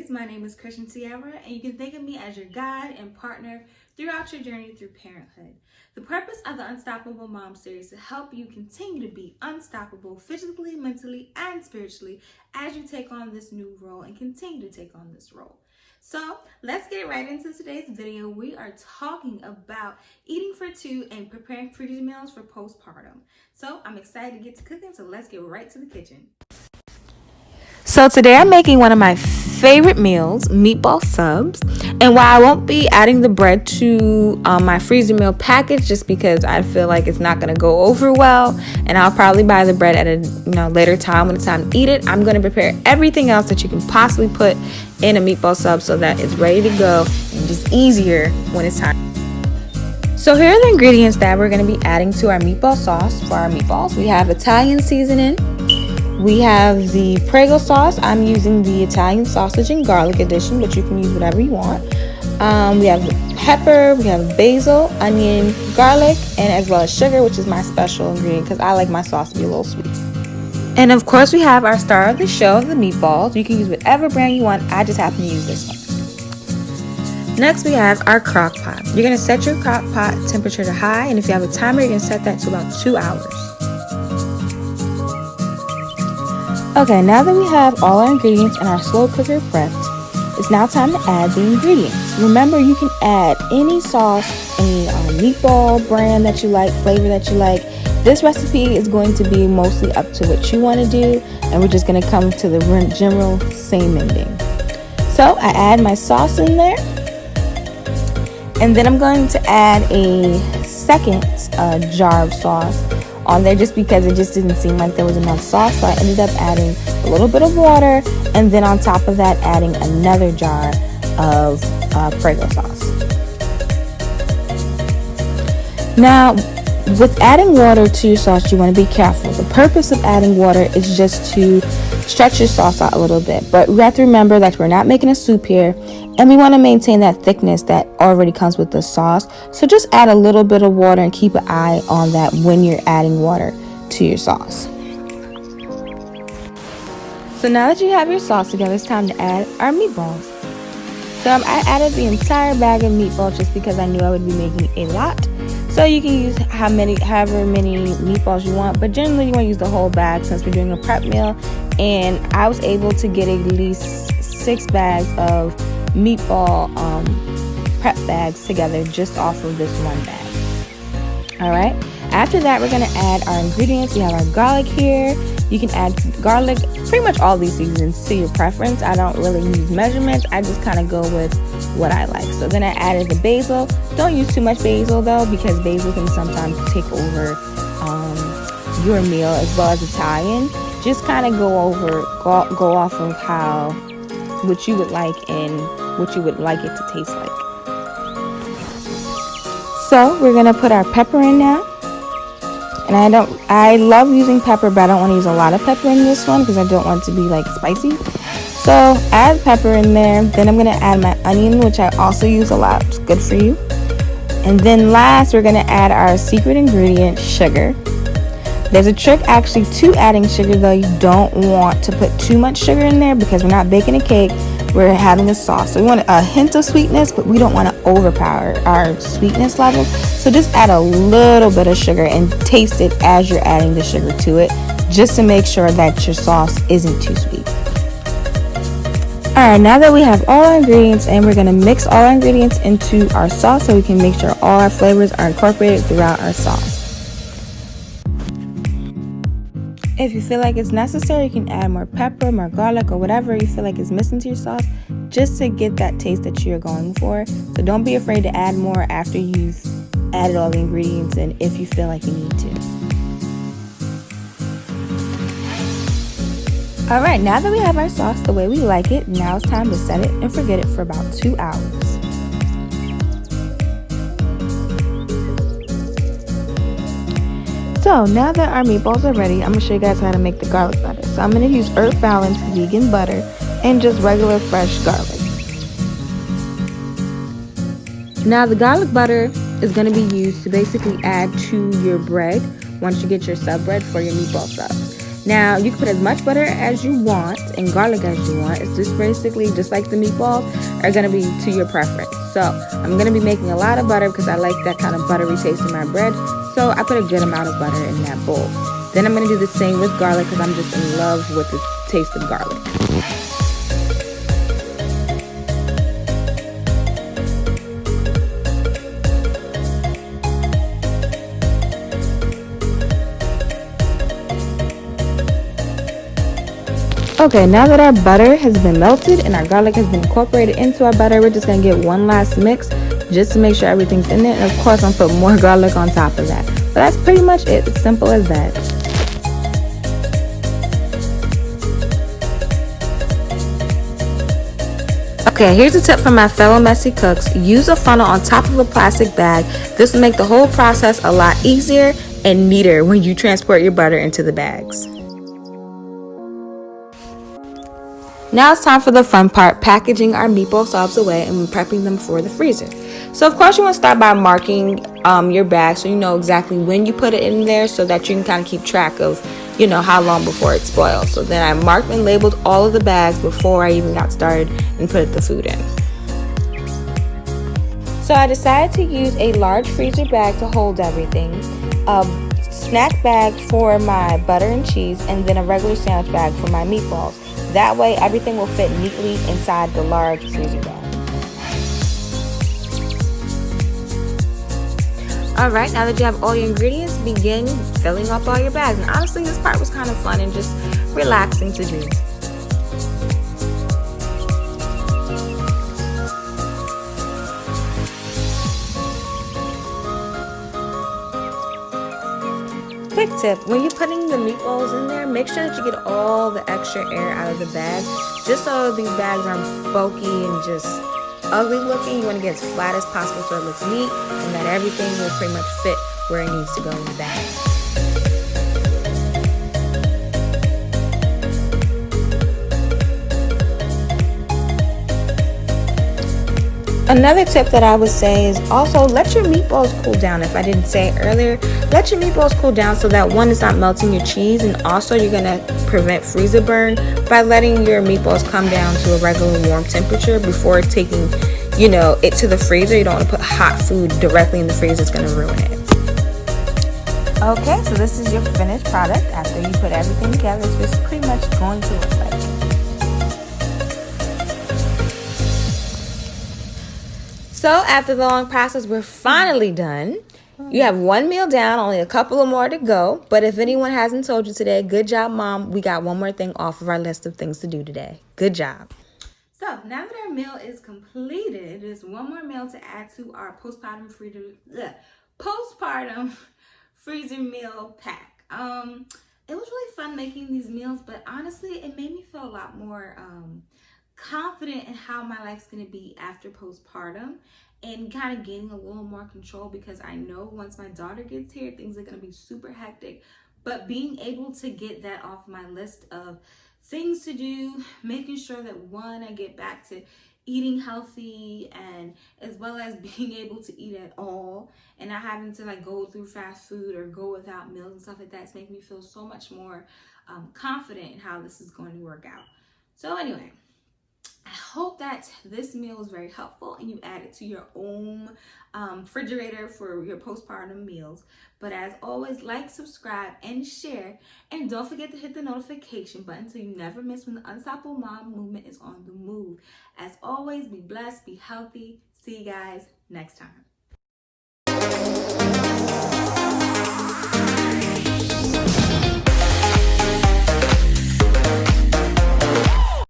kids. My name is Christian Sierra, and you can think of me as your guide and partner throughout your journey through parenthood. The purpose of the Unstoppable Mom series is to help you continue to be unstoppable physically, mentally, and spiritually as you take on this new role and continue to take on this role. So let's get right into today's video. We are talking about eating for two and preparing fruity meals for postpartum. So I'm excited to get to cooking, so let's get right to the kitchen. So today I'm making one of my favorite meals, meatball subs. And while I won't be adding the bread to my freezer meal package just because I feel like it's not going to go over well, and I'll probably buy the bread at a later time when it's time to eat it, I'm going to prepare everything else that you can possibly put in a meatball sub so that it's ready to go and just easier when it's time. So here are the ingredients that we're going to be adding to our meatball sauce for our meatballs. We have Italian seasoning. We have the Prego sauce. I'm using the Italian sausage and garlic edition, but you can use whatever you want. We have pepper, we have basil, onion, garlic, and as well as sugar, which is my special ingredient because I like my sauce to be a little sweet. And of course, we have our star of the show, the meatballs. You can use whatever brand you want. I just happen to use this one. Next, we have our crock pot. You're going to set your crock pot temperature to high, and if you have a timer, you're going to set that to about 2 hours. Okay, now that we have all our ingredients and our slow cooker prepped, it's now time to add the ingredients. Remember, you can add any sauce, any meatball brand that you like, flavor that you like. This recipe is going to be mostly up to what you want to do, and we're just going to come to the general same ending. So I add my sauce in there, and then I'm going to add a second jar of sauce on there just because it just didn't seem like there was enough sauce, so I ended up adding a little bit of water, and then on top of that adding another jar of Prego sauce. Now with adding water to your sauce, you want to be careful. The purpose of adding water is just to stretch your sauce out a little bit, but we have to remember that we're not making a soup here, and we want to maintain that thickness that already comes with the sauce. So just add a little bit of water and keep an eye on that when you're adding water to your sauce. So now that you have your sauce together, it's time to add our meatballs. So I added the entire bag of meatballs just because I knew I would be making a lot. So you can use however many meatballs you want, but generally you want to use the whole bag since we're doing a prep meal. And I was able to get at least 6 bags of meatball prep bags together just off of this one bag. Alright, after that we're going to add our ingredients. We have our garlic here. You can add garlic, pretty much all these seasons to your preference. I don't really use measurements, I just kind of go with what I like. So then I added the basil. Don't use too much basil though, because basil can sometimes take over your meal, as well as Italian. Just kind of go off of what you would like and what you would like it to taste like. So we're gonna put our pepper in now, and I love using pepper, but I don't want to use a lot of pepper in this one because I don't want it to be like spicy. So add pepper in there. Then I'm gonna add my onion, which I also use a lot. It's good for you. And then last, we're gonna add our secret ingredient, sugar. There's a trick actually to adding sugar though. You don't want to put too much sugar in there because we're not baking a cake, we're having a sauce. So we want a hint of sweetness, but we don't want to overpower our sweetness level. So just add a little bit of sugar and taste it as you're adding the sugar to it, just to make sure that your sauce isn't too sweet. Alright, now that we have all our ingredients, and we're going to mix all our ingredients into our sauce so we can make sure all our flavors are incorporated throughout our sauce. If you feel like it's necessary, you can add more pepper, more garlic, or whatever you feel like is missing to your sauce, just to get that taste that you're going for. So don't be afraid to add more after you've added all the ingredients in, if you feel like you need to. Alright, now that we have our sauce the way we like it, now it's time to set it and forget it for about 2 hours. So now that our meatballs are ready, I'm going to show you guys how to make the garlic butter. So I'm going to use Earth Balance vegan butter and just regular fresh garlic. Now the garlic butter is going to be used to basically add to your bread once you get your sub bread for your meatball sub. Now, you can put as much butter as you want and garlic as you want. It's just basically just like the meatballs are going to be to your preference. So I'm going to be making a lot of butter because I like that kind of buttery taste in my bread. So I put a good amount of butter in that bowl. Then I'm going to do the same with garlic because I'm just in love with the taste of garlic. Okay, now that our butter has been melted and our garlic has been incorporated into our butter, we're just going to get one last mix just to make sure everything's in it. And of course, I'm going to put more garlic on top of that. But that's pretty much it. It's simple as that. Okay, here's a tip from my fellow messy cooks. Use a funnel on top of a plastic bag. This will make the whole process a lot easier and neater when you transport your butter into the bags. Now it's time for the fun part, packaging our meatball subs away and prepping them for the freezer. So of course you want to start by marking your bag so you know exactly when you put it in there so that you can kind of keep track of, how long before it spoils. So then I marked and labeled all of the bags before I even got started and put the food in. So I decided to use a large freezer bag to hold everything, a snack bag for my butter and cheese, and then a regular sandwich bag for my meatballs. That way, everything will fit neatly inside the large freezer bag. Alright, now that you have all your ingredients, begin filling up all your bags. And honestly, this part was kind of fun and just relaxing to do. Quick tip, when you're putting the meatballs in there, make sure that you get all the extra air out of the bag, just so these bags aren't bulky and just ugly looking. You want to get as flat as possible so it looks neat and that everything will pretty much fit where it needs to go in the bag. Another tip that I would say is also let your meatballs cool down. If I didn't say it earlier, let your meatballs cool down so that one, it's not melting your cheese, and also you're going to prevent freezer burn by letting your meatballs come down to a regular warm temperature before taking, it to the freezer. You don't want to put hot food directly in the freezer. It's going to ruin it. Okay, so this is your finished product after you put everything together. It's just pretty much going to look like it. So after the long process, we're finally done. You have one meal down, only a couple of more to go. But if anyone hasn't told you today, good job, Mom. We got one more thing off of our list of things to do today. Good job. So now that our meal is completed, there's one more meal to add to our postpartum freezer meal pack. It was really fun making these meals, but honestly, it made me feel a lot more confident in how my life's going to be after postpartum and kind of gaining a little more control, because I know once my daughter gets here, things are going to be super hectic. But being able to get that off my list of things to do, making sure that one, I get back to eating healthy, and as well as being able to eat at all and not having to go through fast food or go without meals and stuff like that, it's making me feel so much more confident in how this is going to work out. So anyway, I hope that this meal was very helpful and you add it to your own refrigerator for your postpartum meals. But as always, like, subscribe, and share. And don't forget to hit the notification button so you never miss when the Unstoppable Mom movement is on the move. As always, be blessed, be healthy. See you guys next time.